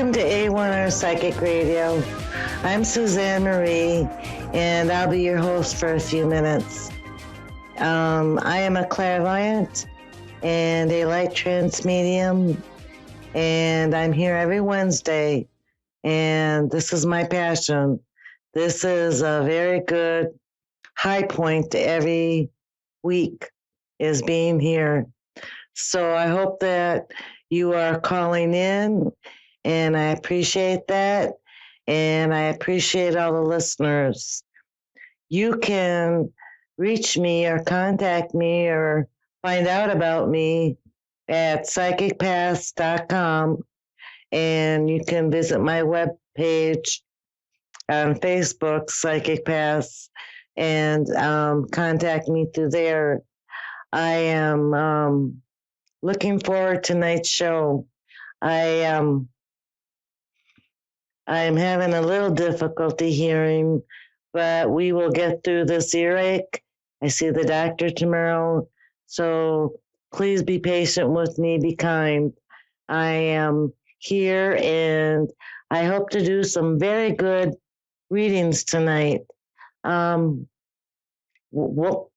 Welcome to A1R Psychic Radio. I'm Susanne Marie, and I'll be your host for a few minutes. I am a clairvoyant and a light trance medium, and I'm here every Wednesday, and this is my passion. This is a very good high point to every week is being here. So I hope that you are calling in, and I appreciate that. And I appreciate all the listeners. You can reach me or contact me or find out about me at psychicpaths.com. And you can visit my webpage on Facebook, Psychic Paths, and contact me through there. I am looking forward to tonight's show. I'm having a little difficulty hearing, but we will get through this earache. I see the doctor tomorrow, so please be patient with me. Be kind. I am here, and I hope to do some very good readings tonight. What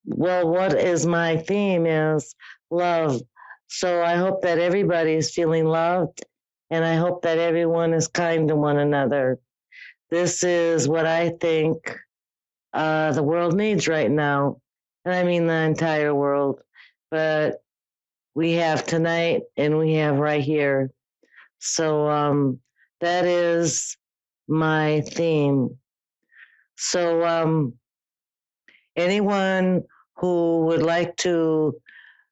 is my theme is love. So I hope that everybody is feeling loved, and I hope that everyone is kind to one another. This is what I think the world needs right now. And I mean the entire world. But we have tonight and we have right here. So that is my theme. So anyone who would like to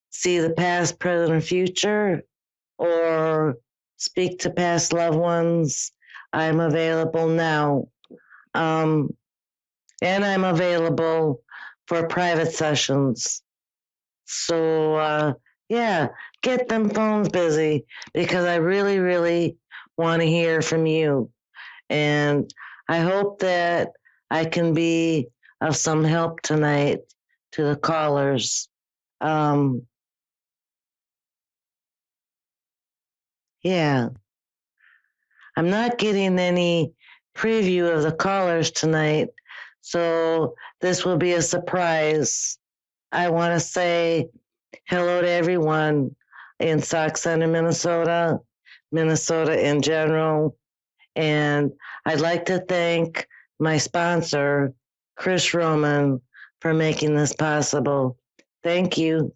see the past, present, and future, or speak to past loved ones, I'm available now. And I'm available for private sessions. So, get them phones busy because I really, really want to hear from you. And I hope that I can be of some help tonight to the callers. I'm not getting any preview of the callers tonight, so this will be a surprise. I want to say hello to everyone in Sauk Center, Minnesota in general, and I'd like to thank my sponsor, Chris Roman, for making this possible. Thank you.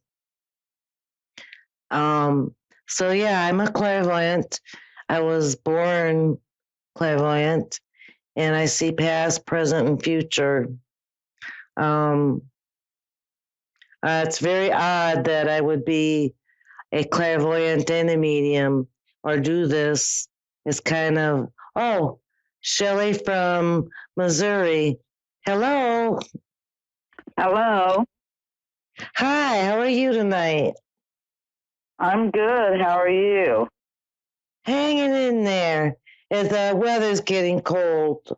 I'm a clairvoyant. I was born clairvoyant, and I see past, present, and future. It's very odd that I would be a clairvoyant and a medium or do this. It's kind of, Shelley from Missouri. Hello. Hello. Hi, how are you tonight? I'm good. How are you? Hanging in there as the weather's getting cold.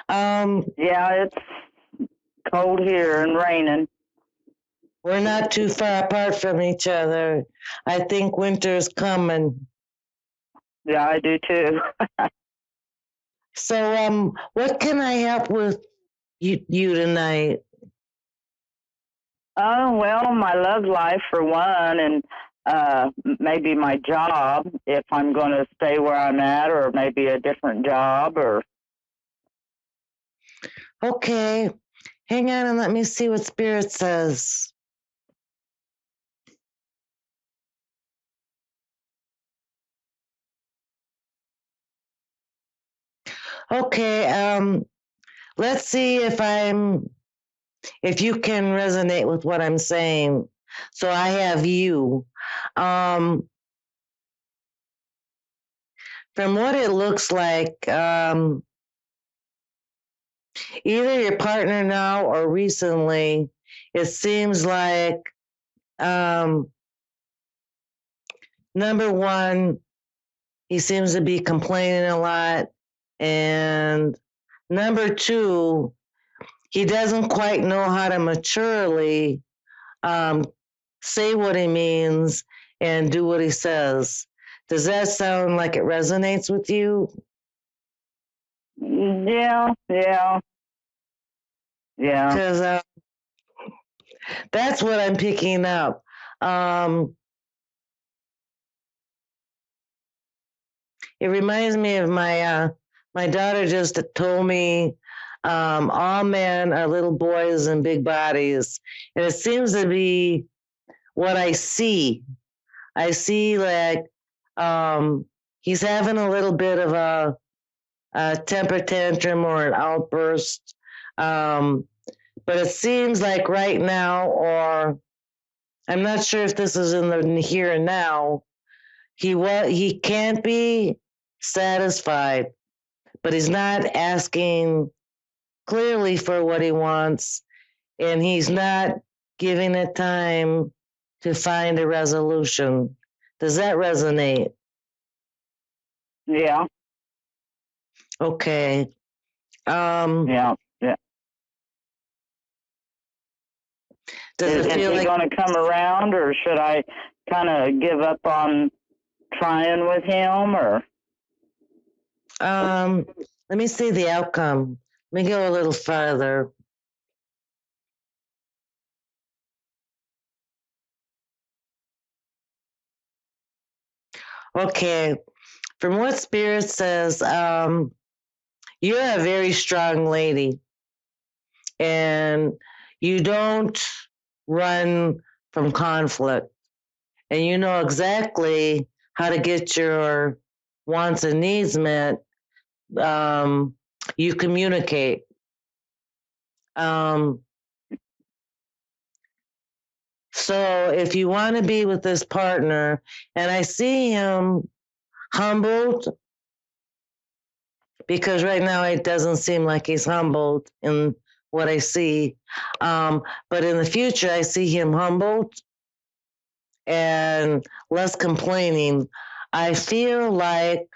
Yeah, it's cold here and raining. We're not too far apart from each other. I think winter's coming. Yeah, I do too. So, what can I help with you tonight? Oh, well, my love life for one, and maybe my job, if I'm going to stay where I'm at, or maybe a different job, or... Okay, hang on and let me see what Spirit says. Okay, let's see if you can resonate with what I'm saying. So I have you. From what it looks like, either your partner now or recently, it seems like, number one, he seems to be complaining a lot. And number two, he doesn't quite know how to maturely say what he means and do what he says. Does that sound like it resonates with you? Yeah, yeah, yeah. Because that's what I'm picking up. Um, it reminds me of my daughter just told me all men are little boys in big bodies, and it seems to be what I see. I see like he's having a little bit of a temper tantrum or an outburst. Um, but it seems like right now, or I'm not sure if this is in the here and now, he can't be satisfied, but he's not asking clearly for what he wants, and he's not giving it time to find a resolution. Does that resonate? Yeah, Okay. yeah, yeah. Does Is it feel he like going to come around, or should I kind of give up on trying with him? Or let me see the outcome. Let me go a little further. Okay. From what Spirit says, you're a very strong lady and you don't run from conflict, and you know exactly how to get your wants and needs met. Um, you communicate. Um, so if you want to be with this partner, and I see him humbled, because right now it doesn't seem like he's humbled in what I see. But in the future, I see him humbled and less complaining. I feel like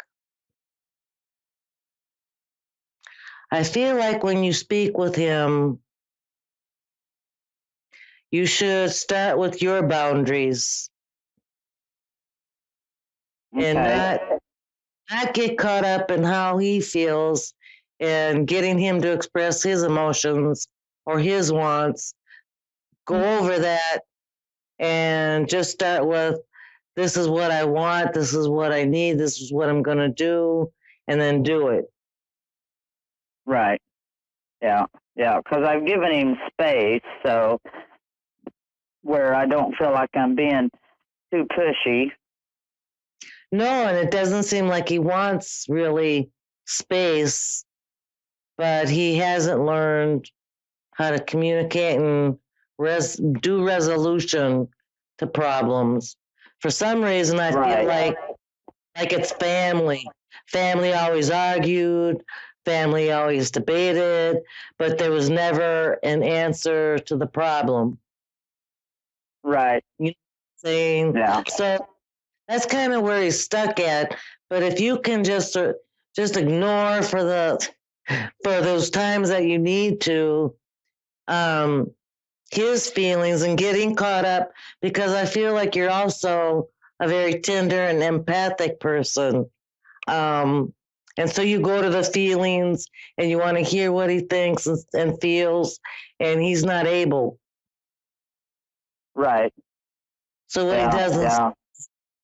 when you speak with him, you should start with your boundaries and okay, not get caught up in how he feels and getting him to express his emotions or his wants. Go over that and just start with, this is what I want, this is what I need, this is what I'm going to do, and then do it. right, yeah, yeah. Because I've given him space, so where I don't feel like I'm being too pushy. No, and it doesn't seem like he wants really space, but he hasn't learned how to communicate and do resolution to problems. For some reason, I feel like it's family. Family always argued, family always debated, but there was never an answer to the problem. Right. You know what I'm saying? Yeah. So that's kind of where he's stuck at. But if you can just ignore for those times that you need to, um, his feelings and getting caught up, because I feel like you're also a very tender and empathic person. And so you go to the feelings and you want to hear what he thinks and feels, and he's not able. Right. So what he does Yeah.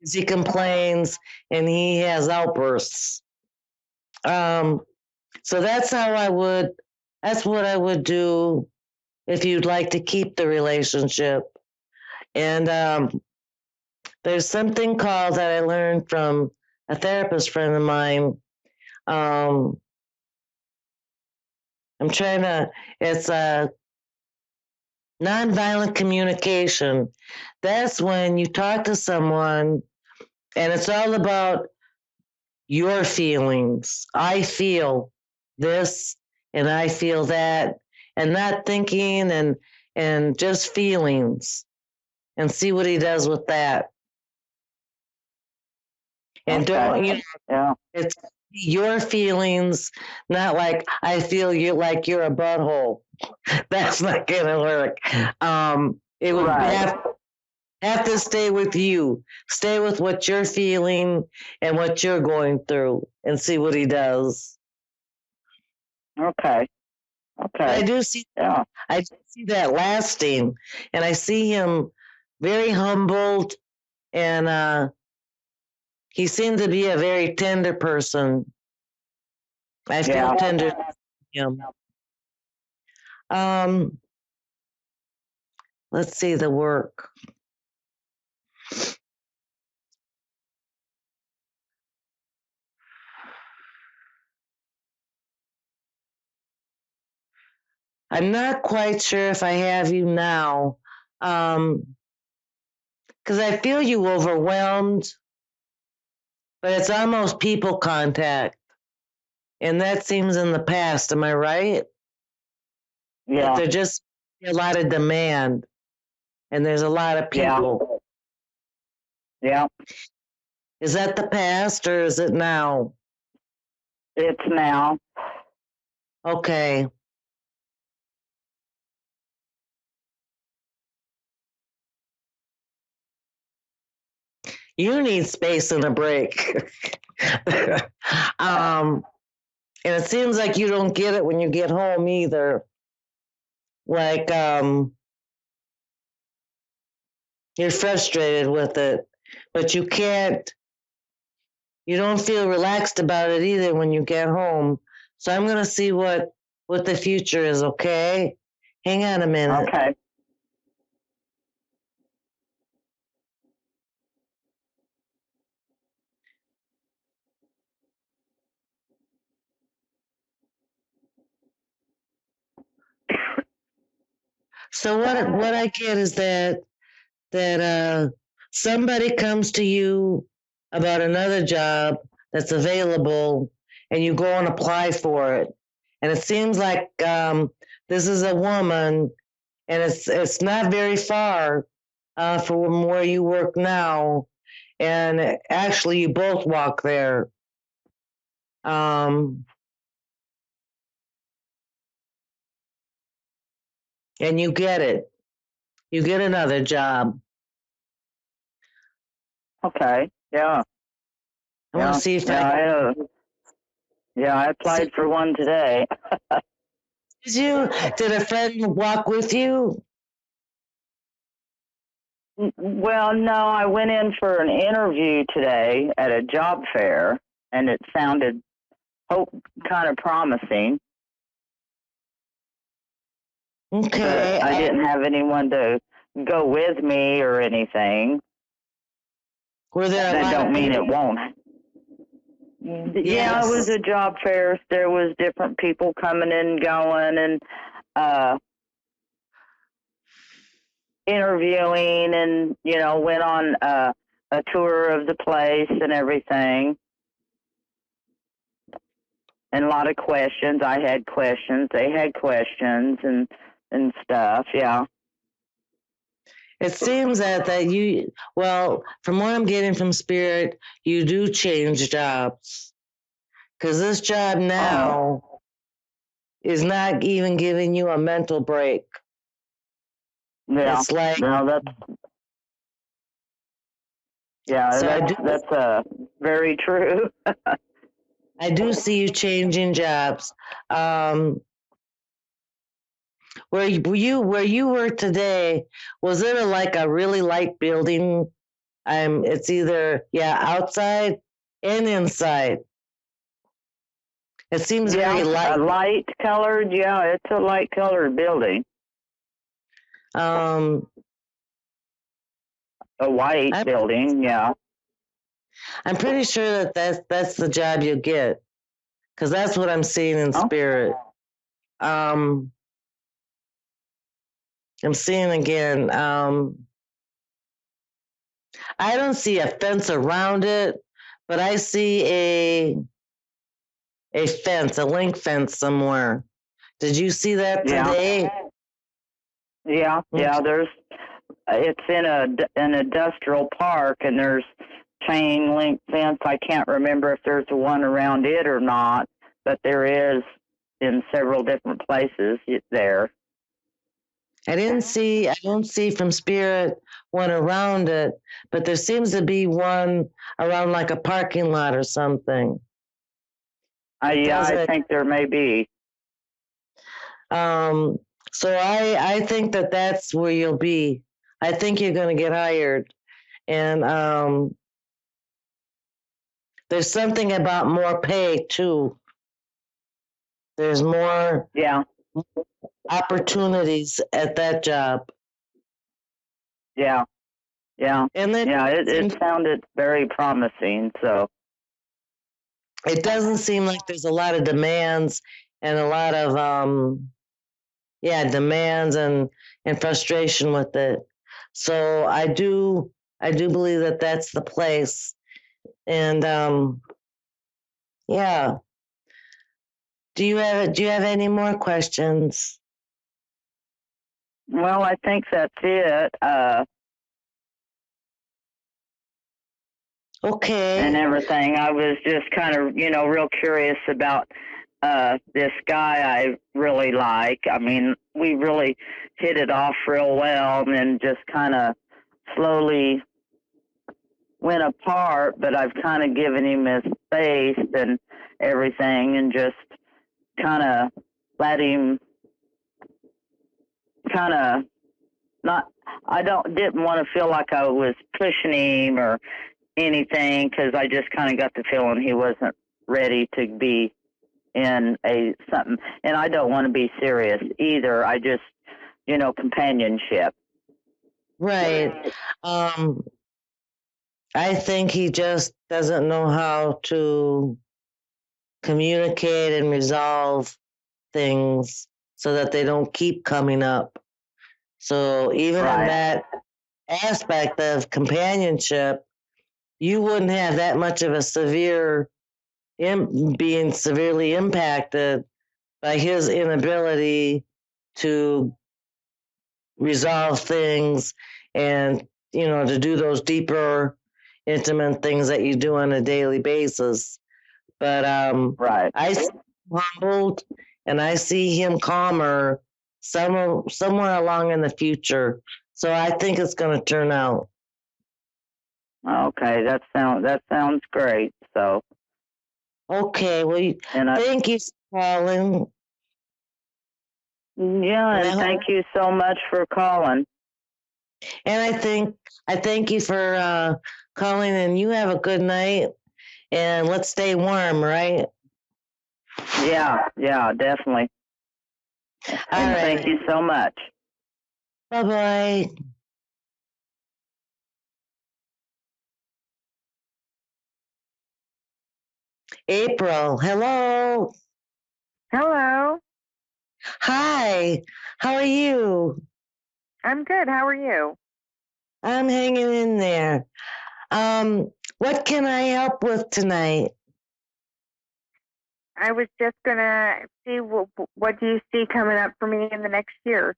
is he complains and he has outbursts. So that's what I would do if you'd like to keep the relationship. And there's something called that I learned from a therapist friend of mine. Um, it's a nonviolent communication. That's when you talk to someone and it's all about your feelings. I feel this and I feel that, and not thinking and just feelings, and see what he does with that. And don't, Yeah. it's your feelings, not like I feel you like you're a butthole. That's not gonna work. It would Right. have have to stay with you. Stay with what you're feeling and what you're going through and see what he does. Okay. But Okay. Yeah. I do see that lasting, and I see him very humbled, and he seemed to be a very tender person. I feel tender to him. Let's see the work. I'm not quite sure if I have you now, because I feel you overwhelmed, but it's almost people contact, and that seems in the past. Am I right? Yeah. There's just a lot of demand, and there's a lot of people. Yeah. Is that the past or is it now? It's now. Okay. You need space and a break. And it seems like you don't get it when you get home either. Like, you're frustrated with it, but you don't feel relaxed about it either when you get home. So I'm going to see what the future is, okay? Hang on a minute. Okay. So what I get is that somebody comes to you about another job that's available, and you go and apply for it, and it seems like this is a woman, and it's not very far from where you work now, and actually you both walk there. And you get it. You get another job. Okay. Yeah. I want to see if I applied for one today. Did a friend walk with you? Well, no, I went in for an interview today at a job fair, and it sounded kind of promising. Okay. But I didn't have anyone to go with me or anything. Were there that don't mean it won't. Yes. Yeah, it was a job fair. There was different people coming and going, and interviewing, and went on a tour of the place and everything, and a lot of questions. I had questions. They had questions and stuff. Yeah. It seems that you, well, from what I'm getting from Spirit, you do change jobs. Because this job now is not even giving you a mental break. Yeah. It's like, that's very true. I do see you changing jobs. Where you were today, was it like a really light building? It's either outside and inside. It seems very light. Light colored, it's a light colored building. A white building, yeah. I'm pretty sure that's the job you get, because that's what I'm seeing in Spirit. I'm seeing again. I don't see a fence around it, but I see a fence, a link fence somewhere. Did you see that today? Yeah. It's in an industrial park, and there's chain link fence. I can't remember if there's one around it or not, but there is in several different places there. I don't see from Spirit one around it, but there seems to be one around like a parking lot or something. Yeah, I think there may be. So I think that that's where you'll be. I think you're going to get hired. And there's something about more pay too. There's more opportunities at that job. Yeah. And it sounded very promising. So it doesn't seem like there's a lot of demands and a lot of demands and frustration with it. So I do believe that that's the place. And yeah. Do you have any more questions? Well, I think that's it. Okay. And everything. I was just kind of, real curious about this guy I really like. I mean, we really hit it off real well and then just kind of slowly went apart, but I've kind of given him his space and everything and just kind of let him kind of didn't want to feel like I was pushing him or anything, because I just kind of got the feeling he wasn't ready to be in something, and I don't want to be serious either. I just, companionship. Right. I think he just doesn't know how to communicate and resolve things so that they don't keep coming up. So even in that aspect of companionship, you wouldn't have that much of a being severely impacted by his inability to resolve things and, to do those deeper, intimate things that you do on a daily basis. But I see him humbled and I see him calmer somewhere along in the future. So I think it's going to turn out. Okay, that sounds great. So okay, well, thank you for calling. Yeah, and thank you so much for calling. And I thank you for calling, and you have a good night. And let's stay warm, right? Yeah, definitely. And thank you so much. Bye-bye. April, hello. Hello. Hi, how are you? I'm good. How are you? I'm hanging in there. What can I help with tonight? I was just going to see what do you see coming up for me in the next year?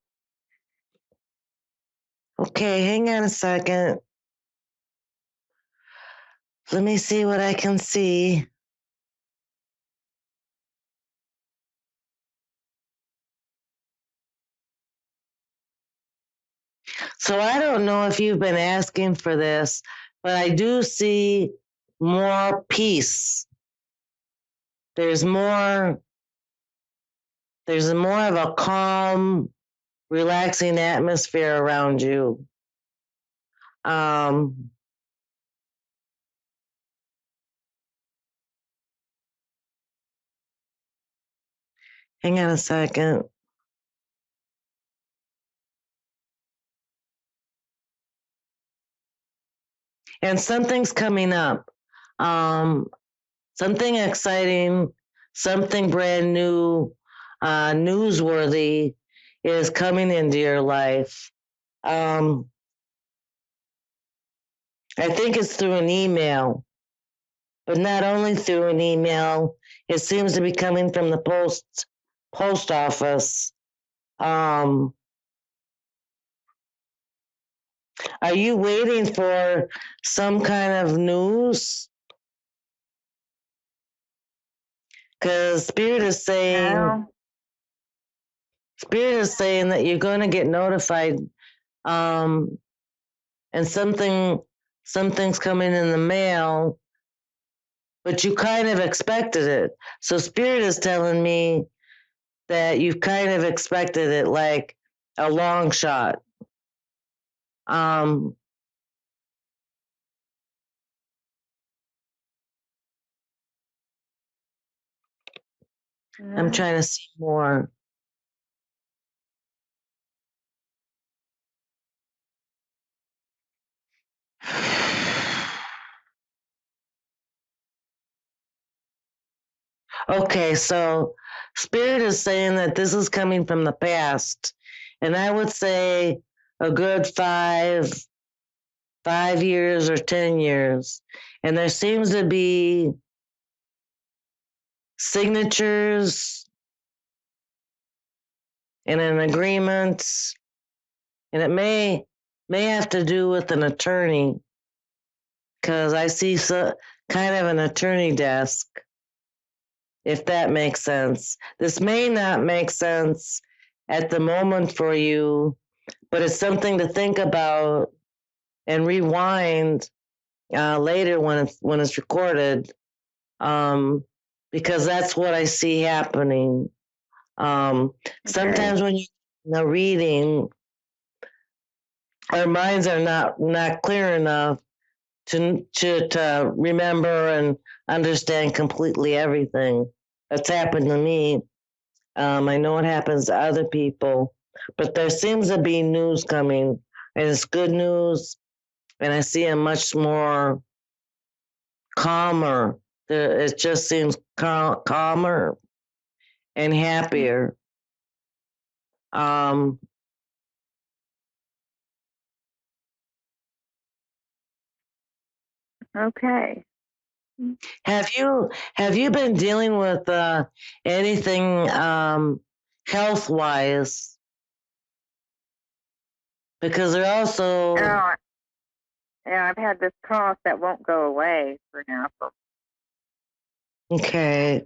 Okay, hang on a second. Let me see what I can see. So I don't know if you've been asking for this, but I do see more peace. There's more of a calm, relaxing atmosphere around you. Hang on a second. And something's coming up. Something exciting, something brand new, newsworthy is coming into your life. I think it's through an email, but not only through an email, it seems to be coming from the post office. Are you waiting for some kind of news? Because Spirit is saying, Spirit is saying that you're going to get notified, and something's coming in the mail, but you kind of expected it. So Spirit is telling me that you've kind of expected it, like a long shot. I'm trying to see more. Okay, so Spirit is saying that this is coming from the past, and I would say a good 5 years or 10 years. And there seems to be signatures and an agreement, and it may have to do with an attorney, because I see kind of an attorney desk, if that makes sense. This may not make sense at the moment for you, but it's something to think about and rewind later when it's recorded, because that's what I see happening. Sometimes when you're reading, our minds are not clear enough to remember and understand completely everything that's happened to me. I know it happens to other people, but there seems to be news coming, and it's good news, and I see a much more calmer. It just seems calmer and happier. Okay. Have you been dealing with anything health wise? Because they're also yeah, I've had this cough that won't go away for now. okay.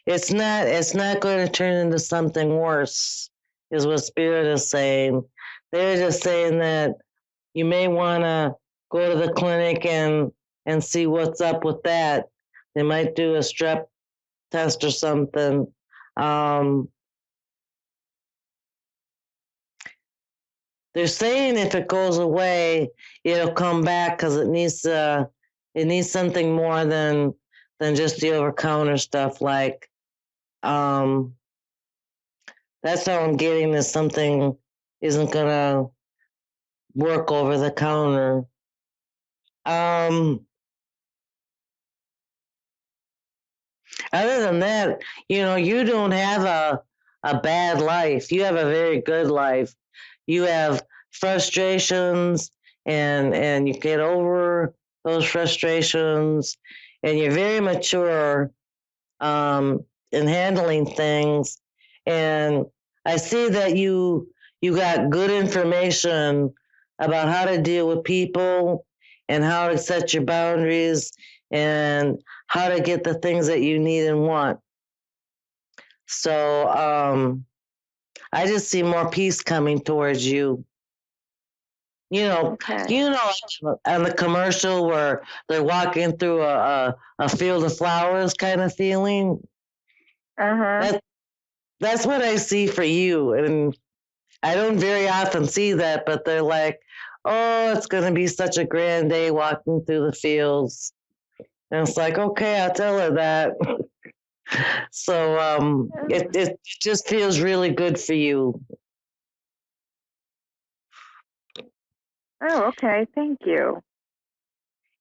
It's not going to turn into something worse, is what Spirit is saying. They're just saying that you may want to go to the clinic and see what's up with that. They might do a strep test or something. They're saying if it goes away, it'll come back because it needs something more than just the over counter stuff. Like, that's how I'm getting is something isn't gonna work over the counter. Other than that, you don't have a bad life. You have a very good life. You have frustrations, and you get over those frustrations, and you're very mature in handling things. And I see that you got good information about how to deal with people and how to set your boundaries and how to get the things that you need and want. So I just see more peace coming towards you. On the commercial where they're walking through a field of flowers kind of feeling. That's what I see for you. And I don't very often see that, but they're like, oh, it's going to be such a grand day walking through the fields. And it's like, okay, I'll tell her that. So it just feels really good for you. Oh, okay. Thank you.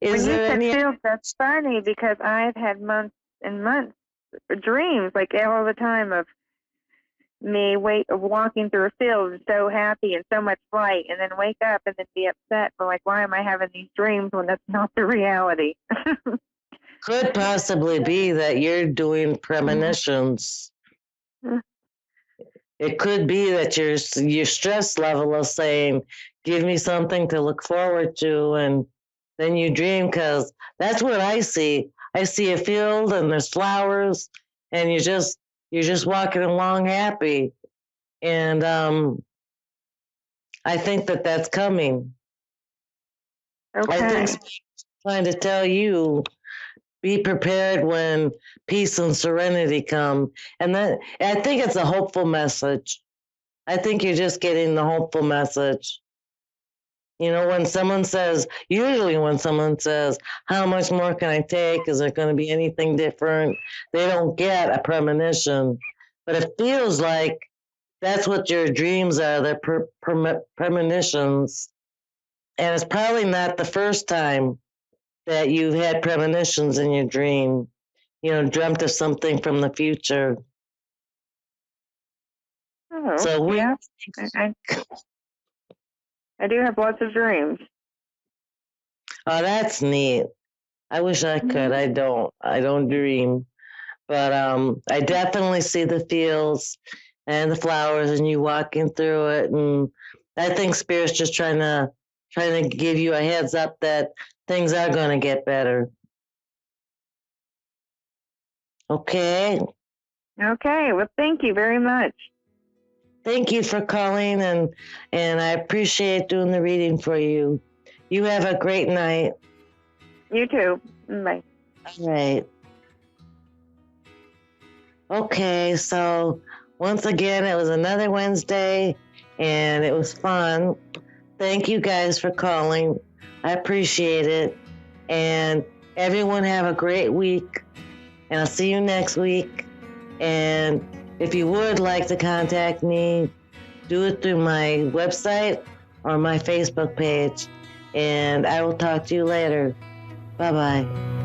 When you said fields, that's funny because I've had months and months dreams, like all the time, of me walking through a field so happy and so much light, and then wake up and then be upset for like, why am I having these dreams when that's not the reality? Could possibly be that you're doing premonitions. It could be that your stress level is saying, give me something to look forward to, and then you dream, because that's what I see. I see a field and there's flowers and you're just walking along happy. And I think that that's coming. Okay. I think trying to tell you, be prepared when peace and serenity come. And then I think it's a hopeful message. I think you're just getting the hopeful message. You know, usually when someone says, how much more can I take? Is there going to be anything different? They don't get a premonition. But it feels like that's what your dreams are, they're premonitions. And it's probably not the first time that you've had premonitions in your dream, you know, dreamt of something from the future. Oh, So yeah. I do have lots of dreams. Oh, that's neat. I wish I could. I don't dream. But I definitely see the fields and the flowers and you walking through it. And I think Spirit's just trying to give you a heads up that things are going to get better. Okay. Okay. Well, thank you very much. Thank you for calling, and I appreciate doing the reading for you. You have a great night. You too. Bye. All right. Okay, so once again, it was another Wednesday, and it was fun. Thank you guys for calling. I appreciate it. And everyone have a great week, and I'll see you next week. And if you would like to contact me, do it through my website or my Facebook page. And I will talk to you later. Bye-bye.